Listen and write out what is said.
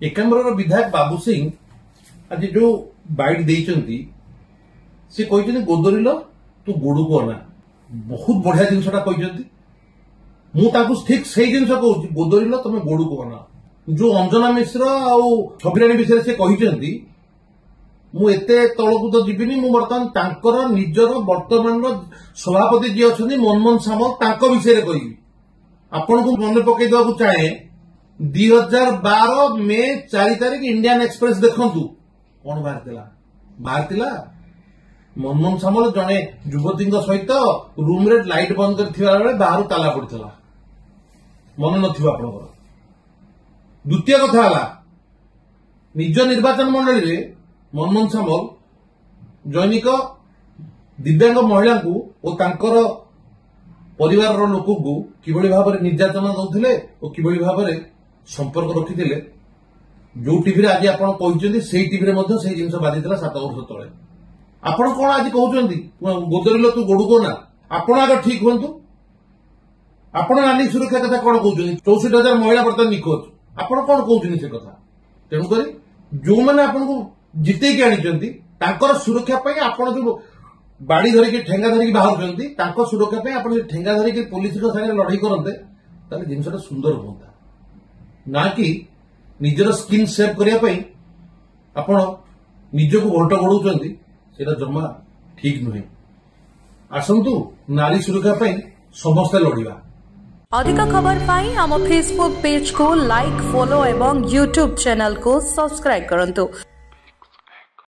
एकाम्बर विधायक बाबू सिंह आज जो बैट देइचंती से कहते गोदरिल तू गोड़ को अना बहुत बढ़िया जिनसा कहते मुझे ठीक से जिन कहूँ गोदरिल तुम गोड़ को अना जो अंजना मिश्र आउ छबिराणी विषय से कहते मुझे तलकू तो जीविनी बर्तमान निजर वर्तमान सभापति जी अच्छा मनमोहन सामल विषय कहि आपन को मन पकई देवा चाहे 2012 मे 4 तारिख इंडियन एक्सप्रेस देखु कौन बाहर मनमोहन सामल जड़े युवती सहित रूम रे लाइट बंद कर बाहर ताला पड़ा मन न द्वितीय कथा निज निर्वाचन मंडली रे मनमोहन सामल दैनिक दिव्यांग महिला और परिवार लोक को किभली भाव में निर्यातना दौले और किभली भाव में संपर्क रखिते जो टीवी आज आप कहते से टीवी से जिन बाधि 7 वर्ष तले आपण कौन आज कहते गोदरिल तू गोड़ को ना आपण आगे ठीक हूँ आपण नानी सुरक्षा कथा कौन कहते 64,000 महिला बर्तमान निखोज आपण कौन कहते से कथा तेणुक जो मैंने आपको जितेक आनी सुरक्षा आपण जो बाड़ी धरिकी ठेंगा धरिकी बाहर सुरक्षा आप ठेंगा धरिकी पुलिस लड़ाई करते जिनसा सुंदर होता ना कि निजर स्किन सेव करने आपण निजक घंट गोड़ जमा ठीक नुहे आसतु नारी सुरक्षा समस्ते लड़िबा। अधिक खबर पाई आम फेसबुक पेज को लाइक फॉलो एवं यूट्यूब चैनल को सब्सक्राइब करंतु।